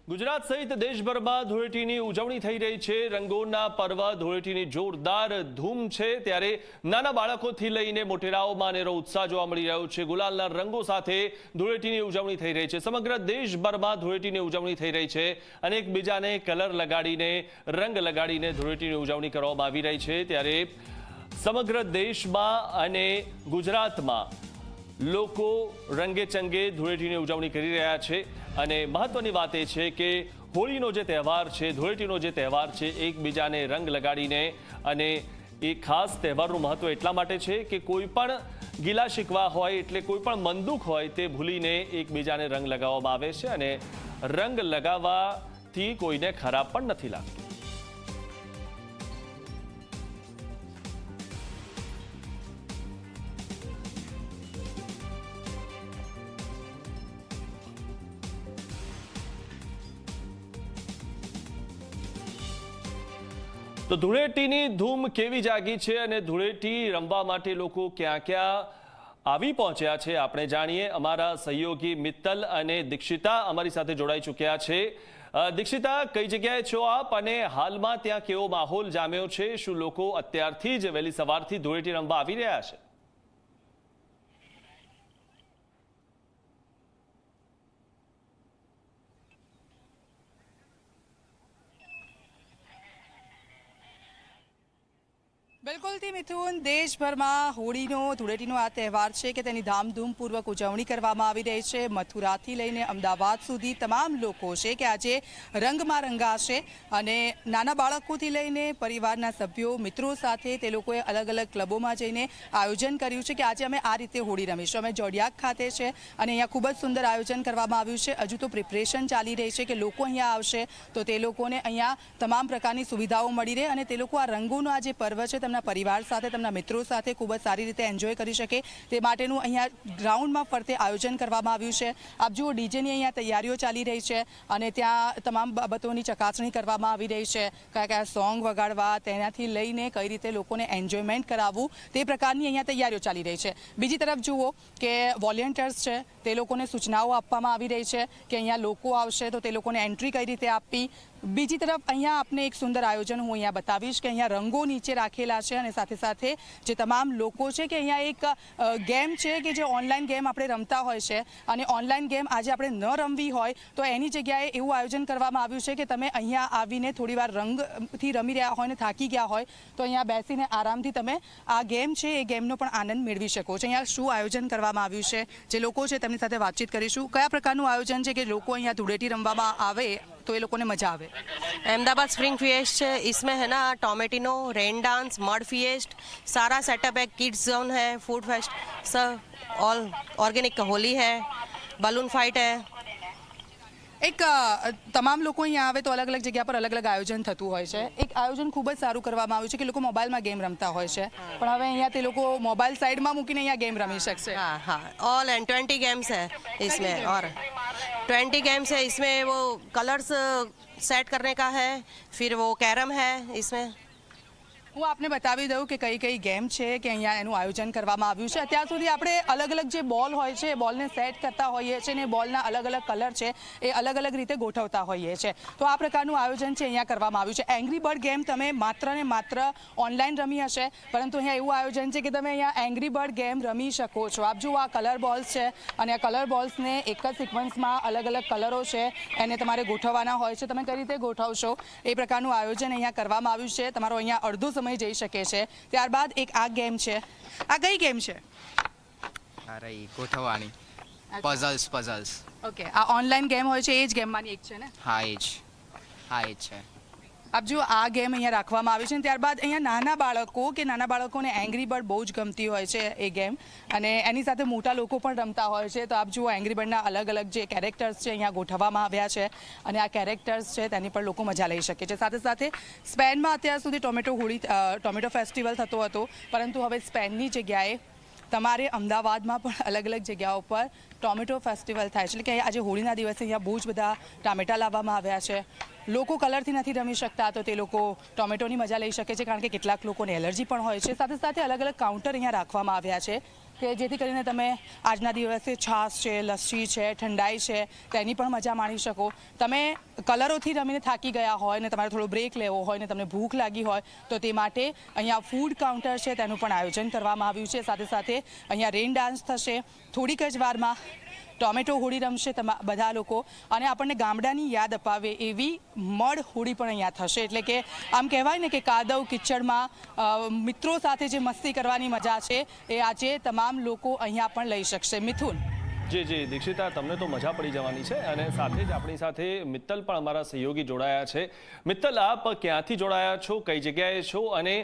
ગુજરાત સહિત દેશભરમાં ધૂળેટીની ઉજવણી થઈ રહી છે। રંગોના પર્વ ધૂળેટીની જોરદાર ધૂમ છે, ત્યારે નાના બાળકોથી લઈને મોટેરાઓમાં અનેરો ઉત્સાહ જોવા મળી રહ્યો છે। ગુલાલના રંગો સાથે ધૂળેટીની ઉજવણી થઈ રહી છે। સમગ્ર દેશભરમાં ધૂળેટીની ઉજવણી થઈ રહી છે અને એકબીજાને કલર લગાડીને રંગ લગાડીને ધૂળેટીની ઉજવણી કરવામાં આવી રહી છે। ત્યારે સમગ્ર દેશમાં અને ગુજરાતમાં લોકો રંગે ચંગે ધૂળેટીની ઉજવણી કરી રહ્યા છે અને મહત્વની વાત એ છે કે હોળીનો જે તહેવાર છે, ધૂળેટીનો જે તહેવાર છે, એકબીજાને રંગ લગાડીને, અને એ ખાસ તહેવારનું મહત્વ એટલા માટે છે કે કોઈ પણ ગીલા શિકવા હોય, એટલે કોઈ પણ મનદુખ હોય તે ભૂલીને એકબીજાને રંગ લગાવવામાં આવે છે અને રંગ લગાવવાથી કોઈને ખરાબ પણ નથી લાગતું। તો ધૂળેટીની ધૂમ કેવી જાગી છે અને ધૂળેટી રમવા માટે લોકો ક્યાં ક્યાં આવી પહોંચ્યા છે આપણે જાણીએ। અમારા સહયોગી મિત્તલ અને દીક્ષિતા અમારી સાથે જોડાઈ ચૂક્યા છે। દીક્ષિતા, કઈ જગ્યાએ છો આપ અને હાલમાં ત્યાં કેવો માહોલ જામ્યો છે? શું લોકો અત્યારથી જ વહેલી સવારથી ધૂળેટી રમવા આવી રહ્યા છે? બિલકુલથી મિથુન, દેશભરમાં હોળીનો ધૂળેટીનો આ તહેવાર છે કે તેની ધામધૂમપૂર્વક ઉજવણી કરવામાં આવી રહી છે। મથુરાથી લઈને અમદાવાદ સુધી તમામ લોકો છે કે આજે રંગમાં રંગાશે અને નાના બાળકોથી લઈને પરિવારના સભ્યો, મિત્રો સાથે તે લોકોએ અલગ અલગ ક્લબોમાં જઈને આયોજન કર્યું છે કે આજે અમે આ રીતે હોળી રમીશું। અમે જોડિયાક ખાતે છે અને અહીંયા ખૂબ જ સુંદર આયોજન કરવામાં આવ્યું છે। હજુ તો પ્રિપરેશન ચાલી રહી છે કે લોકો અહીંયા આવશે તો તે લોકોને અહીંયા તમામ પ્રકારની સુવિધાઓ મળી રહે અને તે લોકો આ રંગોનો આ જે પર્વ છે તેમના પરિવાર સાથે, તેમના મિત્રો સાથે ખૂબ જ સારી રીતે એન્જોય કરી શકે તે માટેનું અહીંયા ગ્રાઉન્ડમાં ફરતે આયોજન કરવામાં આવ્યું છે। આપ જુઓ, ડીજેની અહીંયા તૈયારીઓ ચાલી રહી છે અને ત્યાં તમામ બાબતોની ચકાસણી કરવામાં આવી રહી છે। કયા કયા સોંગ વગાડવા, તેનાથી લઈને કઈ રીતે લોકોને એન્જોયમેન્ટ કરાવવું તે પ્રકારની અહીંયા તૈયારીઓ ચાલી રહી છે। બીજી તરફ જુઓ કે વોલેન્ટિયર્સ છે તે લોકોને સૂચનાઓ આપવામાં આવી રહી છે કે અહીંયા લોકો આવશે તો તે લોકોને એન્ટ્રી કઈ રીતે આપવી। બીજી તરફ અહીંયા આપને એક સુંદર આયોજન હું અહીંયા બતાવીશ કે અહીંયા રંગો નીચે રાખેલા છે અને સાથે સાથે જે તમામ લોકો છે કે અહીંયા એક ગેમ છે કે જે ઓનલાઈન ગેમ આપણે રમતા હોય છે અને ઓનલાઈન ગેમ આજે આપણે ન રમવી હોય તો એની જગ્યાએ એવું આયોજન કરવામાં આવ્યું છે કે તમે અહીંયા આવીને થોડીવાર રંગથી રમી રહ્યા હોય ને થાકી ગયા હોય તો અહીંયા બેસીને આરામથી તમે આ ગેમ છે એ ગેમનો પણ આનંદ મેળવી શકો છો। અહીંયા શું આયોજન કરવામાં આવ્યું છે, જે લોકો છે તેમની સાથે વાતચીત કરીશું। કયા પ્રકારનું આયોજન છે કે લોકો અહીંયા ધૂળેટી રમવામાં આવે तो ये लोगों ने मजा आवे? अहमदाबाद स्प्रिंग फिएस्ट है, इसमें है ना टोमेटिनो, रेन डांस, मड फिएस्ट, सारा सेटअप है। किड्स जोन है, फूड फेस्ट, सब ऑल ऑर्गेनिक होली है, बलून फाइट है। एक તમામ લોકો અહીંયા આવે તો અલગ અલગ જગ્યા પર અલગ અલગ આયોજન થતું હોય છે। એક આયોજન ખૂબ જ સારું કરવામાં આવ્યું છે કે લોકો મોબાઈલમાં ગેમ રમતા હોય છે પણ હવે અહીંયા તે લોકો મોબાઈલ સાઈડમાં મૂકીને અહીંયા ગેમ રમી શકશે। हाँ हाँ, ऑल एंड 20 गेम्स है इसमें और 20 गेम्स है इसमें। वो कलर्स सेट करने का है, फिर वो कैरम है इसमें। હું આપને બતાવી દઉં કે કઈ કઈ ગેમ છે કે અહીંયા એનું આયોજન કરવામાં આવ્યું છે। અત્યાર સુધી આપણે અલગ અલગ જે બોલ હોય છે એ બોલને સેટ કરતા હોઈએ છીએ અને બોલના અલગ અલગ કલર છે એ અલગ અલગ રીતે ગોઠવતા હોઈએ છીએ, તો આ પ્રકારનું આયોજન છે અહીંયા કરવામાં આવ્યું છે। એંગ્રી બર્ડ ગેમ તમે માત્ર ને માત્ર ઓનલાઈન રમી હશે, પરંતુ અહીંયા એવું આયોજન છે કે તમે અહીંયા એંગ્રી બર્ડ ગેમ રમી શકો છો। આપ જુઓ, આ કલર બોલ્સ છે અને આ કલર બોલ્સને એક જ સિક્વન્સમાં અલગ અલગ કલરો છે એને તમારે ગોઠવવાના હોય છે। તમે કઈ રીતે ગોઠવશો એ પ્રકારનું આયોજન અહીંયા કરવામાં આવ્યું છે। તમારો અહીંયા અડધો સમય જઈ શકે છે। ત્યારબાદ એક આ ગેમ છે, આ કઈ ગેમ છે? અરે ગોઠવવાની, પઝલ્સ। ઓકે, આ ઓનલાઈન ગેમ હોય છે એ જ ગેમમાંની એક છે ને? હા એ જ છે। આપ જો આ ગેમ અહીંયા રાખવામાં આવી છે। ત્યારબાદ અહીંયા નાના બાળકોને એંગ્રી બર્ડ બહુ જ ગમતી હોય છે એ ગેમ, અને એની સાથે મોટા લોકો પણ રમતા હોય છે। તો આપ જુઓ, એંગ્રી બર્ડના અલગ અલગ જે કેરેક્ટર્સ છે અહીંયા ગોઠવવામાં આવ્યા છે અને આ કેરેક્ટર્સ છે તેની પણ લોકો મજા લઈ શકે છે। સાથે સાથે સ્પેનમાં અત્યાર સુધી ટોમેટો ફેસ્ટિવલ થતો હતો, પરંતુ હવે સ્પેનની જગ્યાએ તમારે અમદાવાદમાં પણ અલગ અલગ જગ્યાઓ પર ટોમેટો ફેસ્ટિવલ થાય છે। એટલે કે આજે હોળીના દિવસે અહીંયા બહુ જ બધા ટામેટા લાવવામાં આવ્યા છે। લોકો કલરથી નથી રમી શકતા તો તે લોકો ટોમેટોની મજા લઈ શકે છે, કારણ કે કેટલાક લોકોને એલર્જી પણ હોય છે। સાથે સાથે અલગ અલગ કાઉન્ટર અહીંયા રાખવામાં આવ્યા છે કે જેથી કરીને તમે આજના દિવસે છાશ છે, લસ્સી છે, ઠંડાઈ છે તેની પણ મજા માણી શકો. તમે કલરોથી રમીને થાકી ગયા હોય ને તમારે થોડો બ્રેક લેવો હોય ને તમને ભૂખ લાગી હોય તો તે માટે અહીંયા ફૂડ કાઉન્ટર છે તેનું પણ આયોજન કરવામાં આવ્યું છે. સાથે સાથે અહીંયા રેન ડાન્સ થશે. થોડીક જ વારમાં ટોમેટો હોળી રમશે બધા લોકો અને આપણને ગામડાની યાદ અપાવે એવી મડ હોળી પણ અહીંયા થશે. એટલે કે આમ કહેવાય ને કે કાદવ કિચડમાં મિત્રો સાથે જે મસ્તી કરવાની મજા છે એ આજે તમામ લોકો અહીંયા પણ લઈ શકશે. મિથુન. જી દીક્ષિતા, તમને તો મજા પડી જવાની છે અને સાથે જ આપણી સાથે મિત્તલ પણ અમારા સહયોગી જોડાયા છે. મિત્તલ, આપ ક્યાંથી જોડાયા છો, કઈ જગ્યાએ છો અને